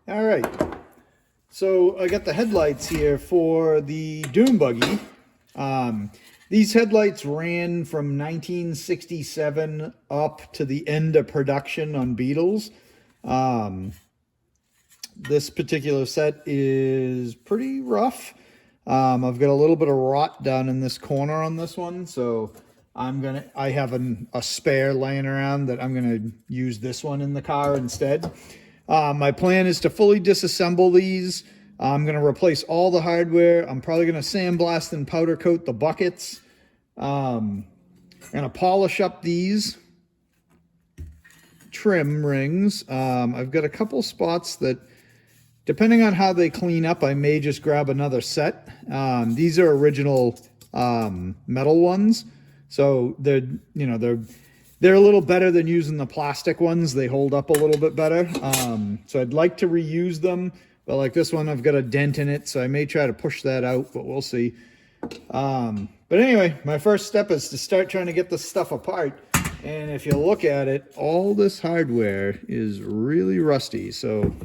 All right, so I got the headlights here for the dune buggy. These headlights ran from 1967 up to the end of production on Beetles. This particular set is pretty rough. I've got a little bit of rot down in this corner on this one, so I have a spare laying around that I'm gonna use this one in the car instead. My plan is to fully disassemble these. I'm gonna replace all the hardware. I'm probably gonna sandblast and powder coat the buckets. I'm gonna polish up these trim rings. I've got a couple spots that, depending on how they clean up, I may just grab another set. These are original metal ones, so they're a little better than using the plastic ones. They hold up a little bit better. So I'd like to reuse them, but like this one, I've got a dent in it, so I may try to push that out, but we'll see. But anyway, my first step is to start trying to get this stuff apart. And if you look at it, all this hardware is really rusty, so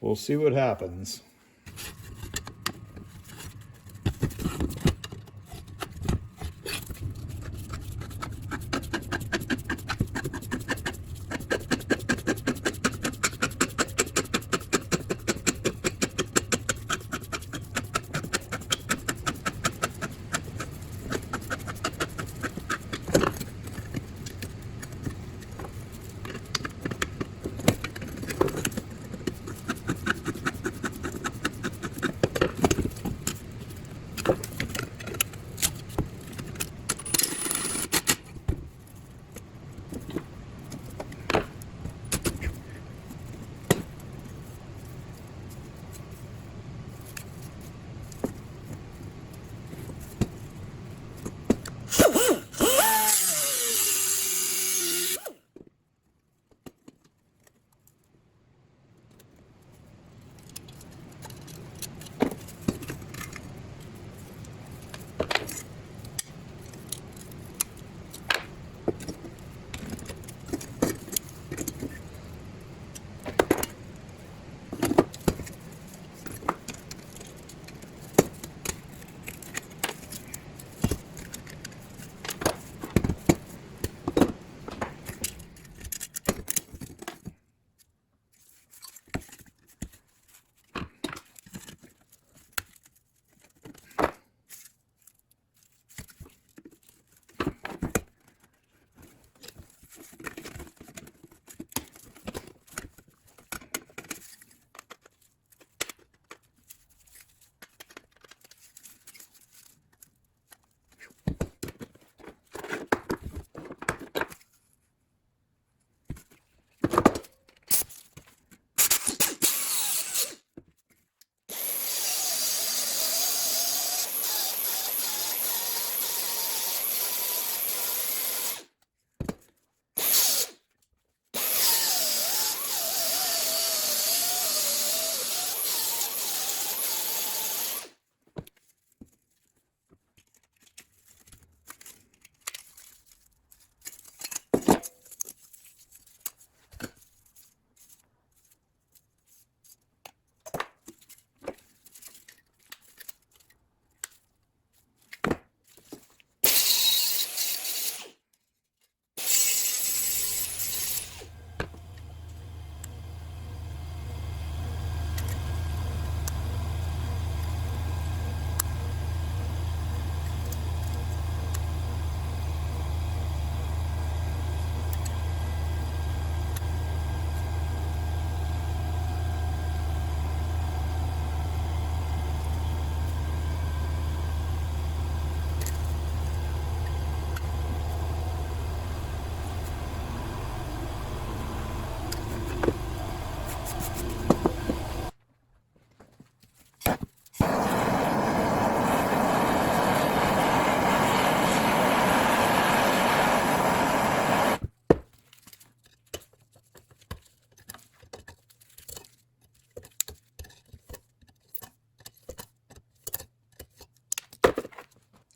we'll see what happens.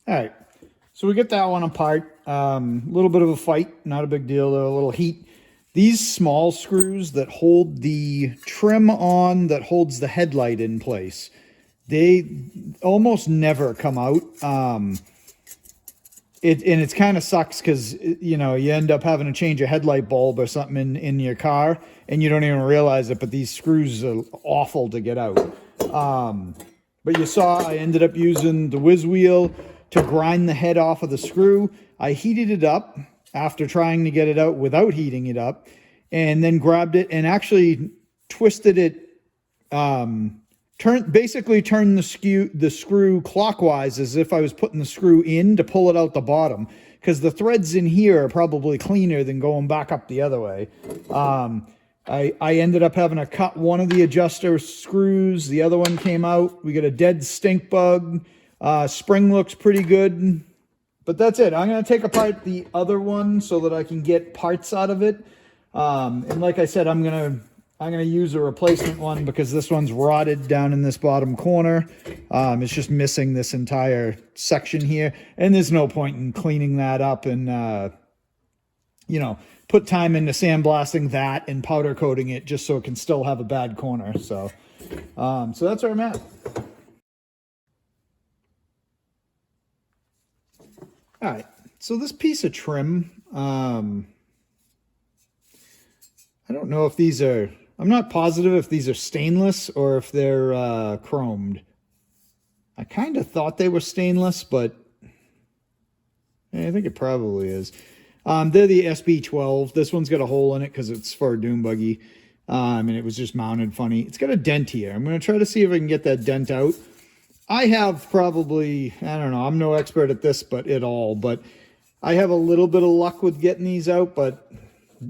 All right, so we get that one apart. A little bit of a fight, not a big deal though, a little heat. these small screws that hold the trim on, that holds the headlight in place, they almost never come out. And it's kind of sucks because, you know, you end up having to change a headlight bulb or something in your car and you don't even realize it, but these screws are awful to get out. But you saw I ended up using the whiz wheel to grind the head off of the screw. I heated it up after trying to get it out without heating it up, and then grabbed it and actually twisted it, basically turned the screw clockwise as if I was putting the screw in to pull it out the bottom, because the threads in here are probably cleaner than going back up the other way. I ended up having to cut one of the adjuster screws. The other one came out. We got a dead stink bug. Spring looks pretty good, but that's it. I'm going to take apart the other one so that I can get parts out of it. And like I said, I'm going to use a replacement one because this one's rotted down in this bottom corner. It's just missing this entire section here, and there's no point in cleaning that up and, you know, put time into sandblasting that and powder coating it just so it can still have a bad corner. So, so that's where I'm at. All right. So this piece of trim, I don't know if these are, I'm not positive if these are stainless or if they're chromed. I kind of thought they were stainless, but I think it probably is. They're the SB12. This one's got a hole in it because it's for a dune buggy, and it was just mounted funny. It's got a dent here. I'm going to try to see if I can get that dent out. I have probably, I don't know, I'm no expert at this but I have a little bit of luck with getting these out, but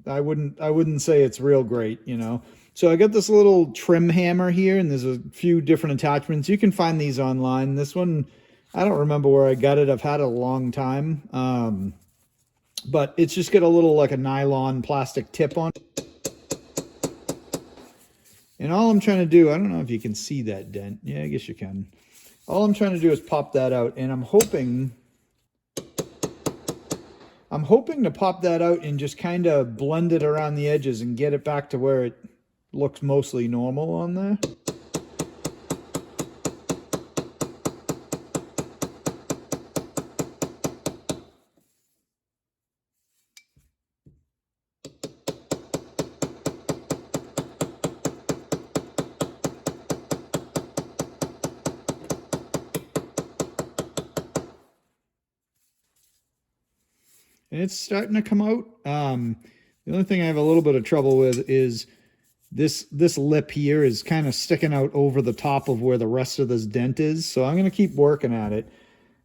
I wouldn't say it's real great, you know. So I got this little trim hammer here, and there's a few different attachments. You can find these online. This one, I don't remember where I got it. I've had it a long time. But it's just got a little, like a nylon plastic tip on it. And all I'm trying to do, I don't know if you can see that dent. Yeah, I guess you can. All I'm trying to do is pop that out, and I'm hoping to pop that out and just kind of blend it around the edges and get it back to where it looks mostly normal on there. And it's starting to come out. The only thing I have a little bit of trouble with is this lip here is kind of sticking out over the top of where the rest of this dent is. So I'm going to keep working at it.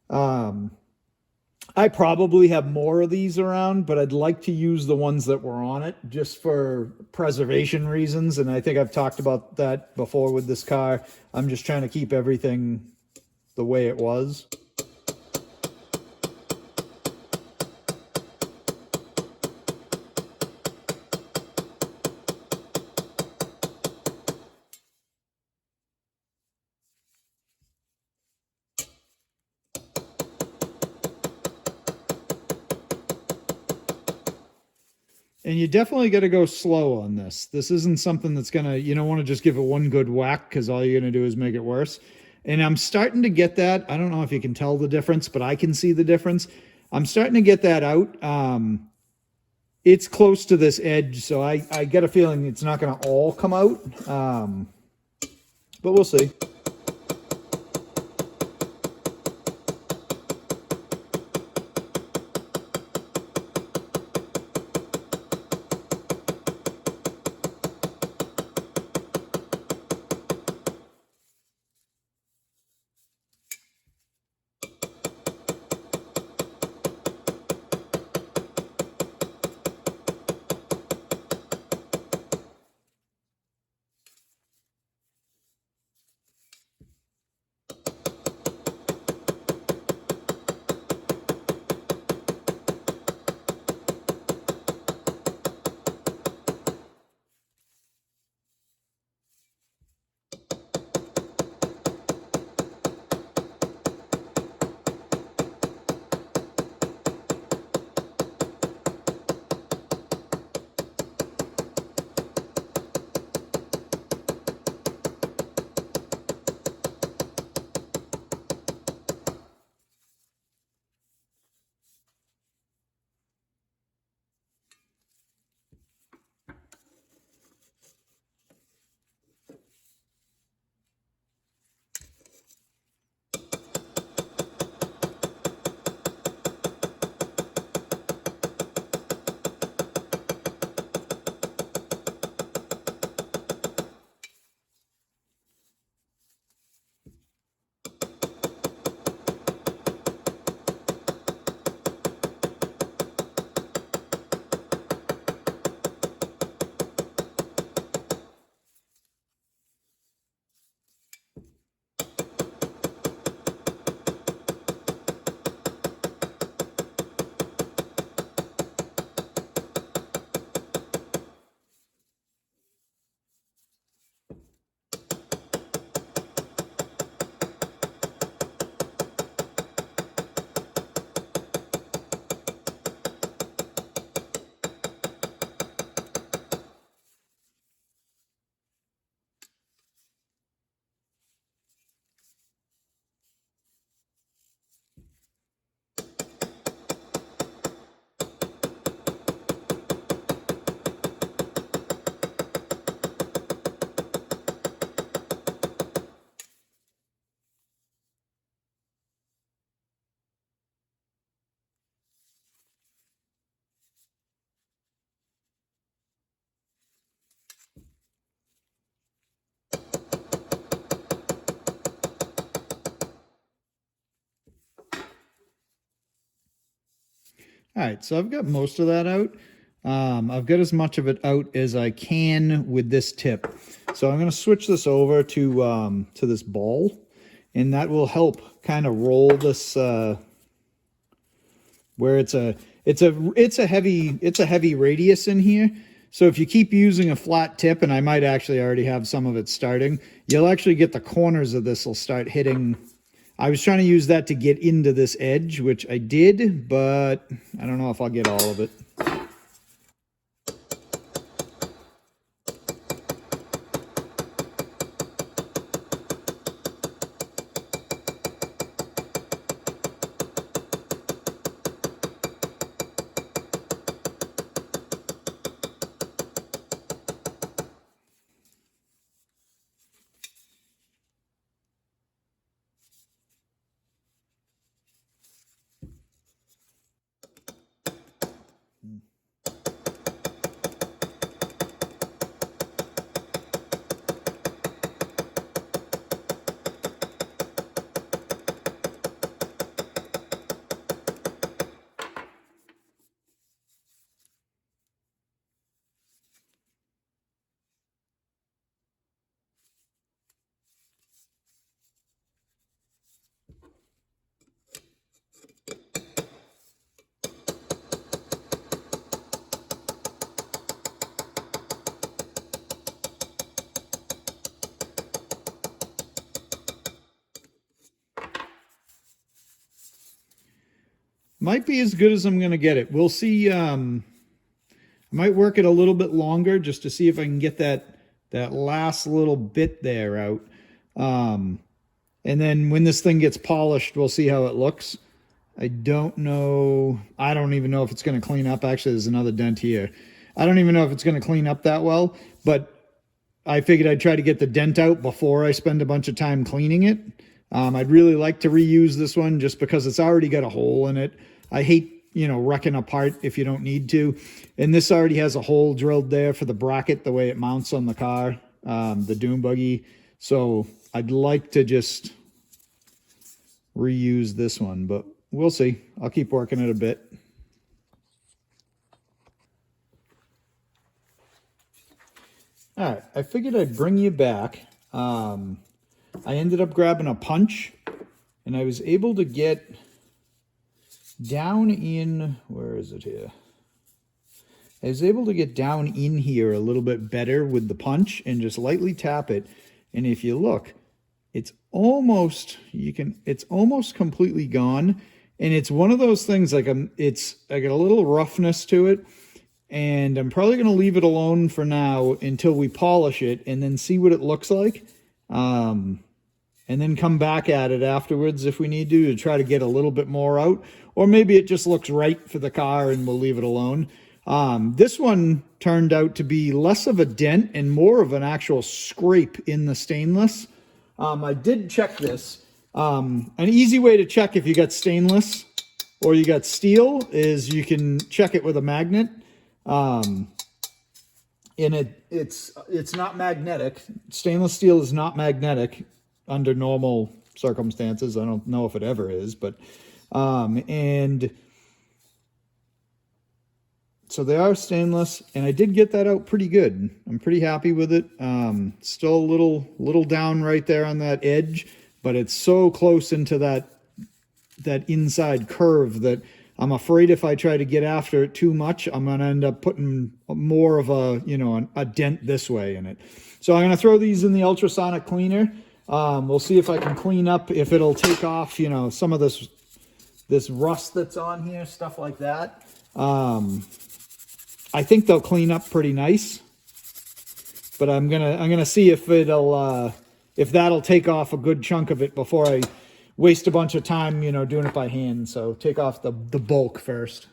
I probably have more of these around, but I'd like to use the ones that were on it just for preservation reasons. And I think I've talked about that before with this car. I'm just trying to keep everything the way it was. And you definitely got to go slow on this. This isn't something that's going to, you don't want to just give it one good whack because all you're going to do is make it worse. And I'm starting to get that. I don't know if you can tell the difference, but I can see the difference. I'm starting to get that out. It's close to this edge, so I get a feeling it's not going to all come out. But we'll see. right, so I've got most of that out. I've got as much of it out as I can with this tip. So I'm going to switch this over to this ball, and that will help kind of roll this where it's a heavy radius in here. So if you keep using a flat tip, and I might actually already have some of it starting, you'll actually get the corners of this will start hitting. I was trying to use that to get into this edge, which I did, but I don't know if I'll get all of it. Might be as good as I'm going to get it. We'll see. I might work it a little bit longer just to see if I can get that last little bit there out. And then when this thing gets polished, we'll see how it looks. I don't know. I don't even know if it's going to clean up. Actually, there's another dent here. I don't even know if it's going to clean up that well, but I figured I'd try to get the dent out before I spend a bunch of time cleaning it. I'd really like to reuse this one just because it's already got a hole in it. I hate, wrecking a part if you don't need to. And this already has a hole drilled there for the bracket, the way it mounts on the car, the dune buggy. So I'd like to just reuse this one, but we'll see. I'll keep working it a bit. All right, I figured I'd bring you back. I ended up grabbing a punch, and I was able to get down in, where is it here? I was able to get down in here a little bit better with the punch and just lightly tap it. And if you look, it's almost completely gone. And it's one of those things like I got a little roughness to it. And I'm probably going to leave it alone for now until we polish it and then see what it looks like. And then come back at it afterwards if we need to try to get a little bit more out. Or maybe it just looks right for the car and we'll leave it alone. This one turned out to be less of a dent and more of an actual scrape in the stainless. I did check this. An easy way to check if you got stainless or you got steel is you can check it with a magnet. And it's not magnetic. Stainless steel is not magnetic under normal circumstances. I don't know if it ever is, but and so they are stainless, and I did get that out pretty good. I'm pretty happy with it. Still a little down right there on that edge, but it's so close into that inside curve that I'm afraid if I try to get after it too much, I'm going to end up putting more of a dent this way in it. So I'm going to throw these in the ultrasonic cleaner. We'll see if I can clean up, if it'll take off, some of this rust that's on here, stuff like that. I think they'll clean up pretty nice, but I'm gonna see if that'll take off a good chunk of it before I waste a bunch of time, doing it by hand. So take off the bulk first.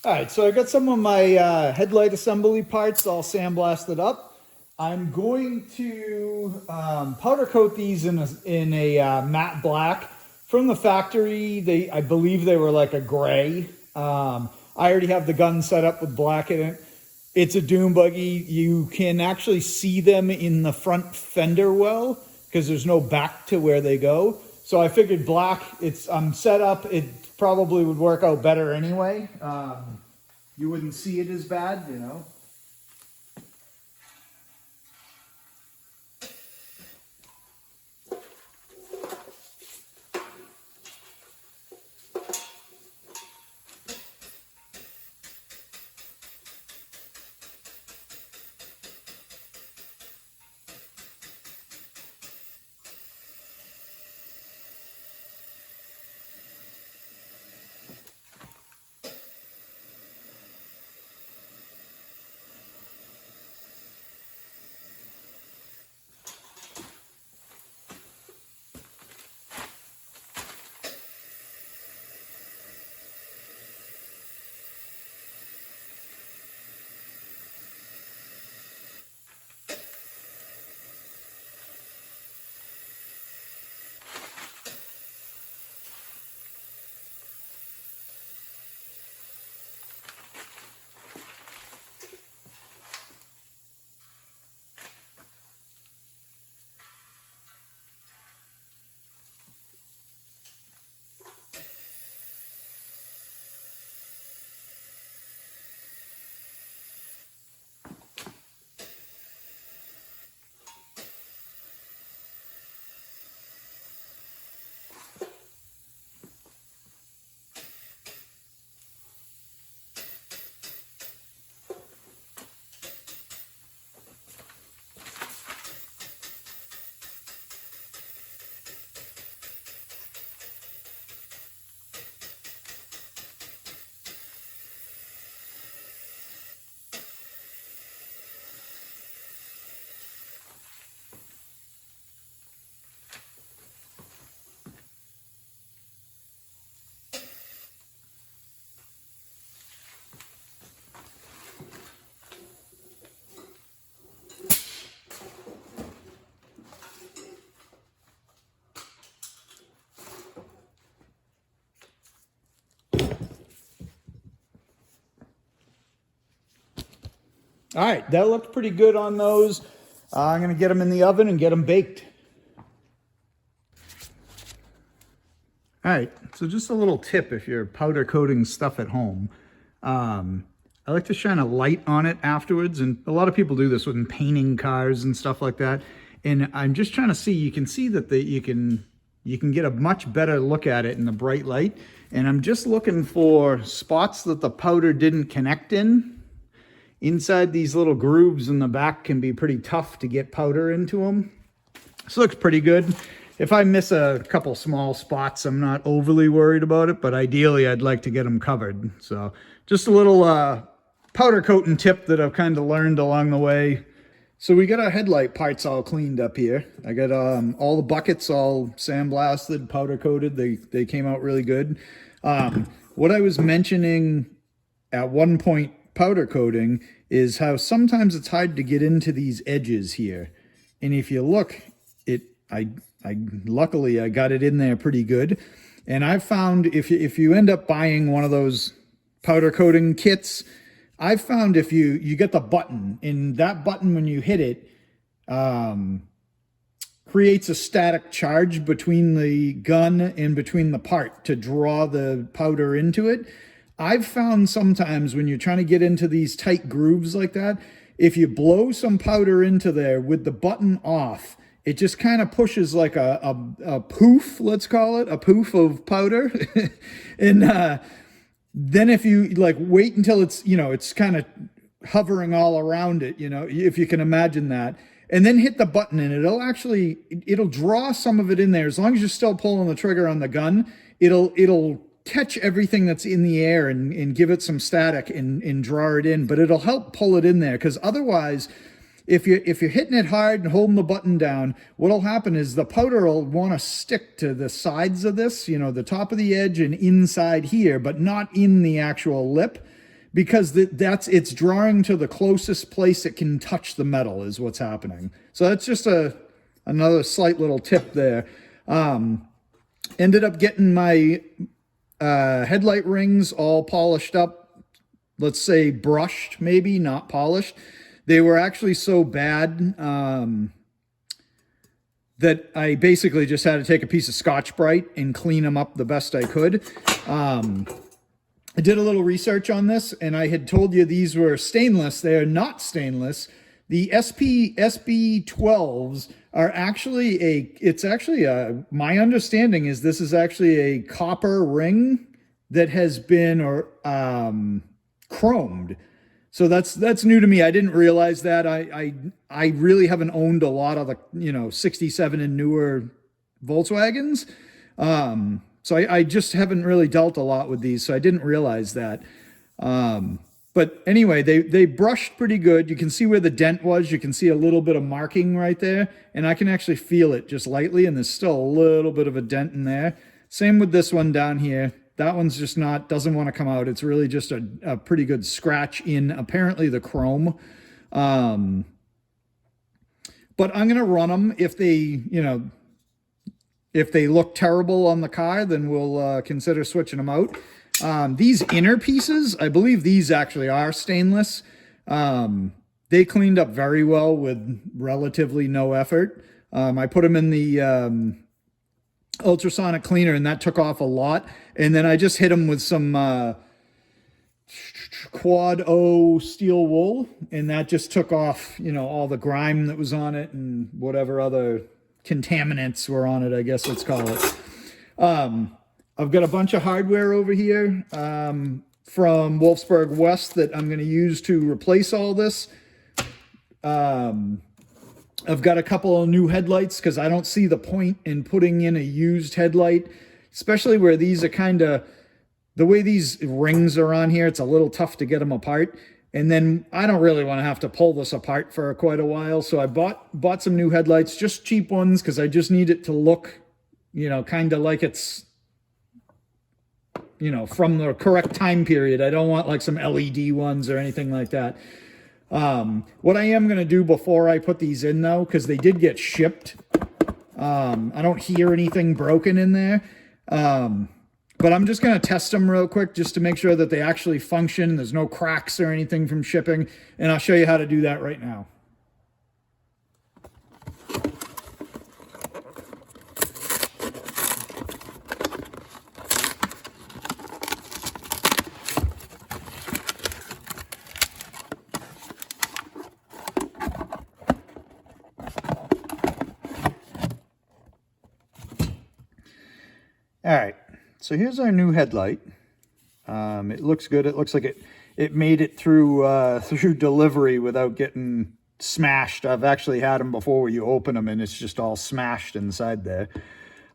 All right, so I got some of my headlight assembly parts all sandblasted up. I'm going to powder coat these in a matte black. From the factory, I believe they were like a gray. I already have the gun set up with black in it. It's a dune buggy. You can actually see them in the front fender well because there's no back to where they go. So I figured black, I'm set up. It probably would work out better anyway. You wouldn't see it as bad, you know. All right, that looked pretty good on those. I'm going to get them in the oven and get them baked. All right, so just a little tip if you're powder coating stuff at home. I like to shine a light on it afterwards, and a lot of people do this when painting cars and stuff like that. And I'm just trying to see, you can see that you can get a much better look at it in the bright light. And I'm just looking for spots that the powder didn't connect in. Inside these little grooves in the back can be pretty tough to get powder into them. This looks pretty good. If I miss a couple small spots, I'm not overly worried about it, but ideally I'd like to get them covered. So just a little powder coating tip that I've kind of learned along the way. So we got our headlight parts all cleaned up here. I got all the buckets all sandblasted, powder coated. They came out really good. What I was mentioning at one point, powder coating, is how sometimes it's hard to get into these edges here. And if you look, luckily I got it in there pretty good. And I've found if you end up buying one of those powder coating kits, I've found if you get the button, and that button when you hit it creates a static charge between the gun and between the part to draw the powder into it. I've found sometimes when you're trying to get into these tight grooves like that, if you blow some powder into there with the button off, it just kind of pushes like a poof, let's call it, a poof of powder. And then if you like wait until it's, it's kind of hovering all around it, if you can imagine that, and then hit the button and it'll draw some of it in there. As long as you're still pulling the trigger on the gun, it'll catch everything that's in the air and give it some static and draw it in, but it'll help pull it in there. Because otherwise, if you're hitting it hard and holding the button down, what'll happen is the powder will want to stick to the sides of this, the top of the edge and inside here, but not in the actual lip, because it's drawing to the closest place it can touch the metal is what's happening. So that's just another slight little tip there. Ended up getting my headlight rings all polished up, let's say brushed, maybe not polished. They were actually so bad that I basically just had to take a piece of Scotch-Brite and clean them up the best I could. I did a little research on this, and I had told you these were stainless. They are not stainless. The SB12s are actually my understanding is this is actually a copper ring that has been chromed. So that's new to me. I didn't realize that. I really haven't owned a lot of the 67 and newer Volkswagens. So I just haven't really dealt a lot with these, so I didn't realize that. But anyway, they brushed pretty good. You can see where the dent was. You can see a little bit of marking right there, and I can actually feel it just lightly, and there's still a little bit of a dent in there. Same with this one down here. That one's just doesn't want to come out. It's really just a pretty good scratch in apparently the chrome. But I'm going to run them. If they look terrible on the car, then we'll consider switching them out. These inner pieces, I believe these actually are stainless. They cleaned up very well with relatively no effort. I put them in the ultrasonic cleaner, and that took off a lot. And then I just hit them with some quad O steel wool, and that just took off, all the grime that was on it and whatever other contaminants were on it, I guess let's call it. I've got a bunch of hardware over here from Wolfsburg West that I'm going to use to replace all this. I've got a couple of new headlights because I don't see the point in putting in a used headlight, especially where these are the way these rings are on here, it's a little tough to get them apart. And then I don't really want to have to pull this apart for quite a while. So I bought some new headlights, just cheap ones, because I just need it to look, kind of like it's, from the correct time period. I don't want like some LED ones or anything like that. What I am going to do before I put these in, though, because they did get shipped, I don't hear anything broken in there. But I'm just going to test them real quick just to make sure that they actually function. There's no cracks or anything from shipping. And I'll show you how to do that right now. All right. So here's our new headlight. It looks good. It looks like it made it through delivery without getting smashed. I've actually had them before where you open them and it's just all smashed inside there.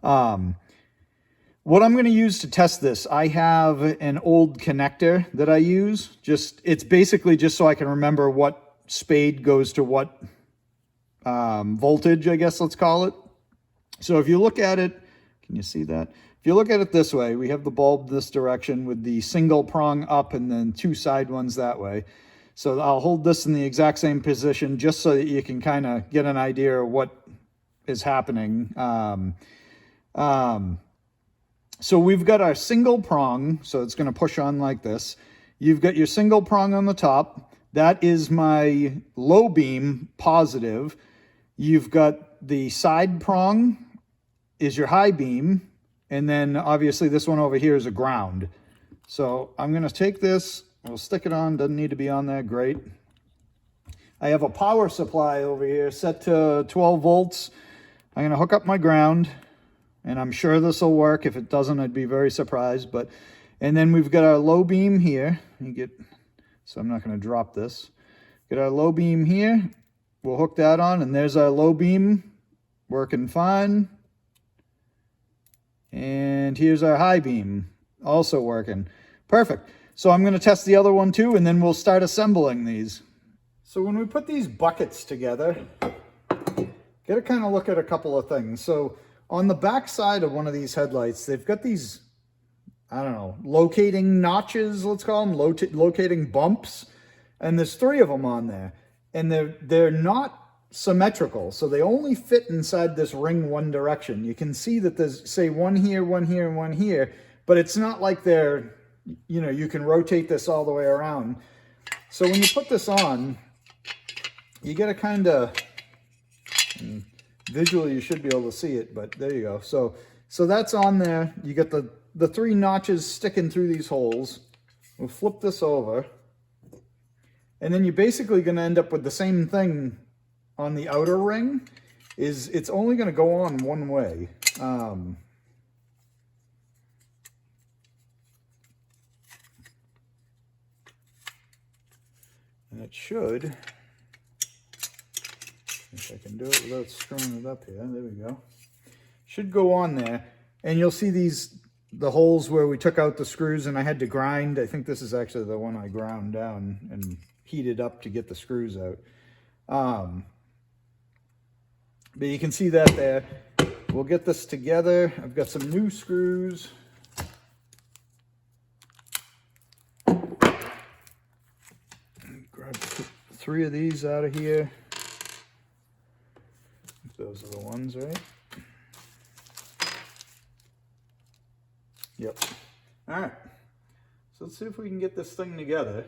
What I'm going to use to test this, I have an old connector that I use. It's basically just so I can remember what spade goes to what voltage, I guess let's call it. So if you look at it, can you see that? If you look at it this way, we have the bulb this direction with the single prong up and then two side ones that way. So I'll hold this in the exact same position just so that you can kind of get an idea of what is happening. So we've got our single prong, so it's going to push on like this. You've got your single prong on the top. That is my low beam positive. You've got the side prong is your high beam. And then obviously this one over here is a ground. So I'm going to take this, we'll stick it on, doesn't need to be on there, great. I have a power supply over here set to 12 volts. I'm going to hook up my ground, and I'm sure this will work. If it doesn't, I'd be very surprised. And then we've got our low beam here. So I'm not going to drop this. Get our low beam here. We'll hook that on, and there's our low beam working fine. And here's our high beam, also working. Perfect. So I'm going to test the other one too, and then we'll start assembling these. So when we put these buckets together, got to kind of look at a couple of things. So on the back side of one of these headlights, they've got these I don't know, locating notches, let's call them, locating bumps. And there's 3 of them on there. And they're not symmetrical, so they only fit inside this ring one direction. You can see that there's, say, one here, and one here, but it's not like they're, you know, you can rotate this all the way around. So when you put this on, you get a kind of, visually you should be able to see it, but there you go. So that's on there. You get the 3 notches sticking through these holes. We'll flip this over, and then you're basically going to end up with the same thing on the outer ring. Is it's only going to go on one way. And it should, if I can do it without screwing it up here, there we go. Should go on there, and you'll see the holes where we took out the screws and I had to grind. I think this is actually the one I ground down and heated up to get the screws out. But you can see that there. We'll get this together. I've got some new screws. Grab 3 of these out of here. Those are the ones, right? Yep. All right. So let's see if we can get this thing together.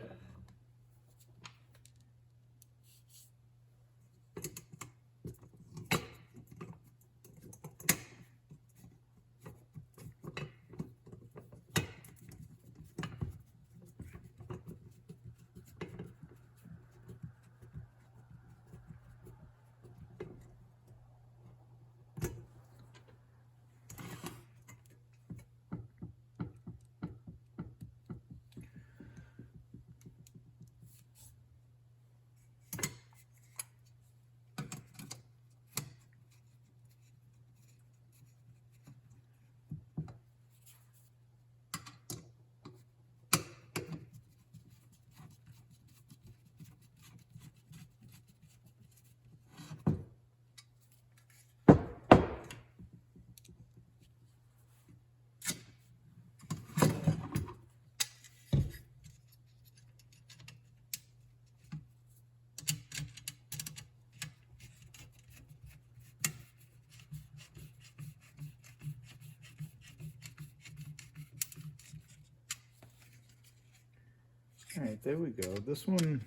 All right, there we go. This one,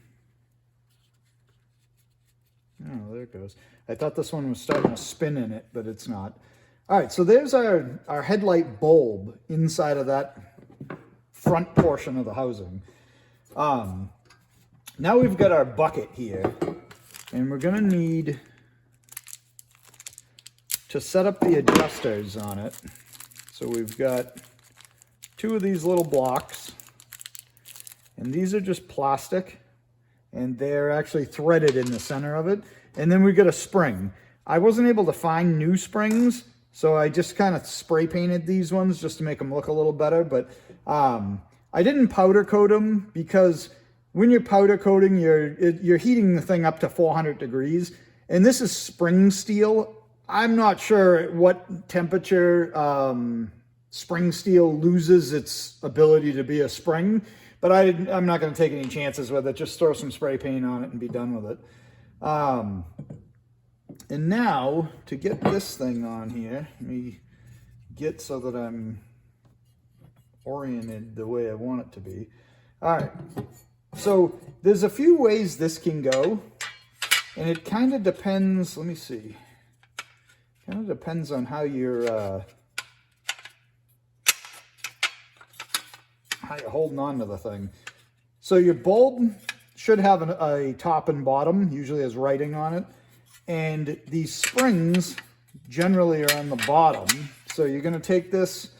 oh, there it goes. I thought this one was starting to spin in it, but it's not. All right, so there's our headlight bulb inside of that front portion of the housing. Now we've got our bucket here, and we're gonna need to set up the adjusters on it. So we've got 2 of these little blocks. And these are just plastic, and they're actually threaded in the center of it. And then we've got a spring. I wasn't able to find new springs, so I just kind of spray painted these ones just to make them look a little better. But I didn't powder coat them, because when you're powder coating, you're heating the thing up to 400 degrees. And this is spring steel. I'm not sure at what temperature spring steel loses its ability to be a spring. But I'm not going to take any chances with it. Just throw some spray paint on it and be done with it. And now, to get this thing on here, let me get so that I'm oriented the way I want it to be. All right. So there's a few ways this can go. And it kind of depends, let me see. Kind of depends on how you're holding on to the thing. So your bulb should have a top and bottom, usually has writing on it. And these springs generally are on the bottom. So you're going to take this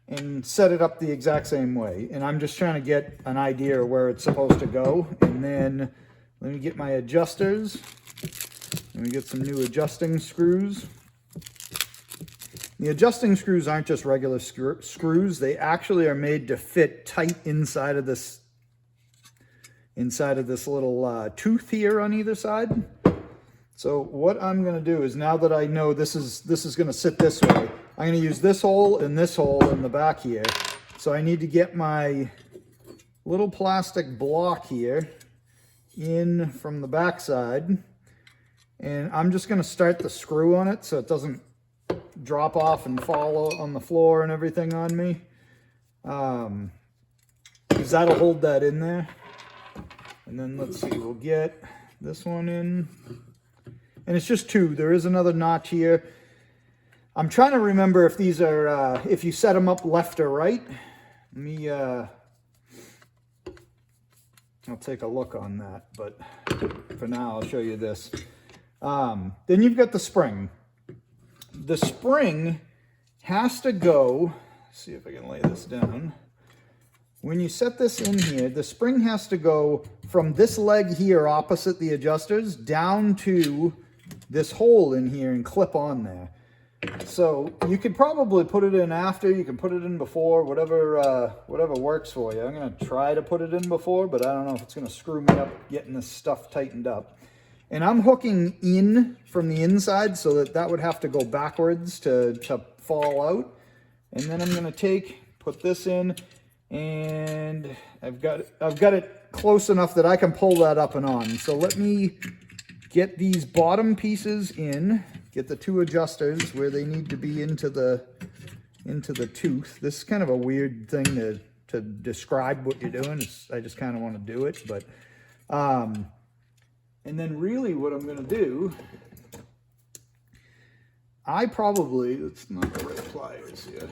and set it up the exact same way. And I'm just trying to get an idea of where it's supposed to go. And then let me get my adjusters. Let me get some new adjusting screws. The adjusting screws aren't just regular screws. They actually are made to fit tight inside of this little tooth here on either side. So what I'm going to do is, now that I know this is going to sit this way, I'm going to use this hole and this hole in the back here. So So I need to get my little plastic block here in from the back side. And I'm just going to start the screw on it so it doesn't drop off and fall on the floor and everything on me. Because that'll hold that in there. And then let's see, we'll get this one in. And it's just two. There is another notch here. I'm trying to remember if these are, if you set them up left or right. Let me, I'll take a look on that. But for now, I'll show you this. Then you've got the spring. The spring has to go, let's see if I can lay this down. When you set this in here, the spring has to go from this leg here opposite the adjusters down to this hole in here and clip on there. So you could probably put it in after, you can put it in before, whatever works for you. I'm going to try to put it in before, but I don't know if it's going to screw me up getting this stuff tightened up. And I'm hooking in from the inside so that would have to go backwards to fall out. And then I'm going to put this in, and I've got it close enough that I can pull that up and on. So let me get these bottom pieces in, get the two adjusters where they need to be into the tooth. This is kind of a weird thing to describe what you're doing. I just kind of want to do it, but and then really what I'm going to do, it's not the right pliers here.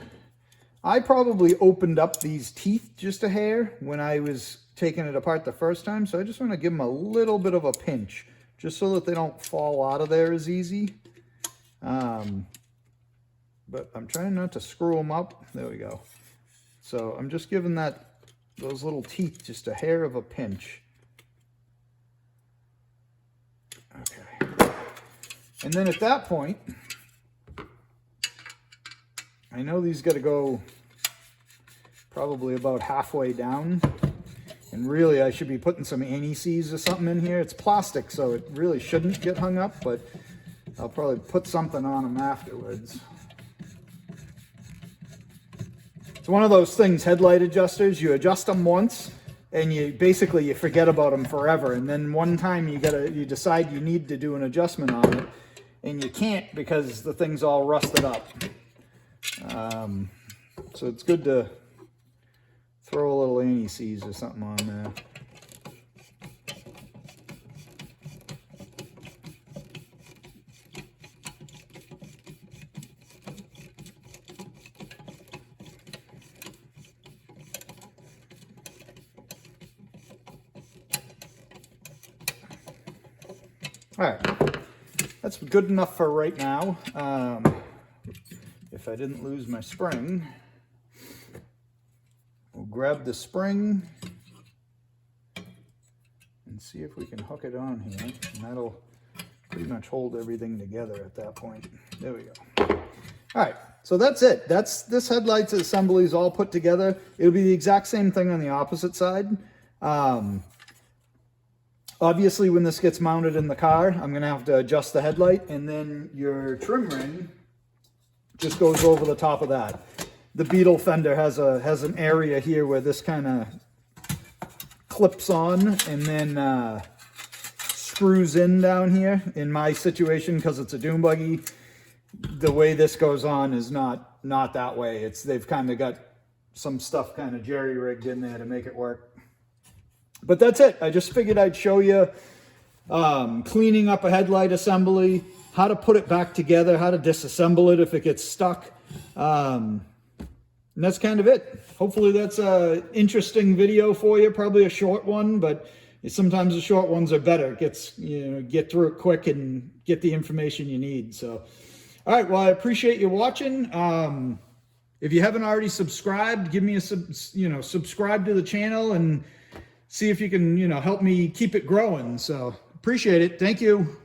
I probably opened up these teeth just a hair when I was taking it apart the first time. So I just want to give them a little bit of a pinch just so that they don't fall out of there as easy. But I'm trying not to screw them up. There we go. So I'm just giving those little teeth just a hair of a pinch. Okay. And then at that point, I know these got to go probably about halfway down. And really, I should be putting some anti-seize or something in here. It's plastic, so it really shouldn't get hung up, but I'll probably put something on them afterwards. It's one of those things, headlight adjusters, you adjust them once, and you forget about them forever. And then one time you decide you need to do an adjustment on it, and you can't because the thing's all rusted up. So it's good to throw a little anti-seize or something on there. All right, that's good enough for right now. If I didn't lose my spring, we'll grab the spring and see if we can hook it on here. And that'll pretty much hold everything together at that point. There we go. All right, so that's it. This headlights assembly is all put together. It'll be the exact same thing on the opposite side. Obviously, when this gets mounted in the car, I'm going to have to adjust the headlight, and then your trim ring just goes over the top of that. The Beetle fender has an area here where this kind of clips on and then screws in down here. In my situation, because it's a dune buggy, the way this goes on is not that way. They've kind of got some stuff kind of jerry-rigged in there to make it work. But that's it. I just figured I'd show you cleaning up a headlight assembly, how to put it back together, how to disassemble it if it gets stuck. And that's kind of it. Hopefully that's an interesting video for you. Probably a short one, but sometimes the short ones are better. Get through it quick and get the information you need. So, all right. Well, I appreciate you watching. If you haven't already subscribed, give me a subscribe to the channel and see if you can, help me keep it growing. So appreciate it. Thank you.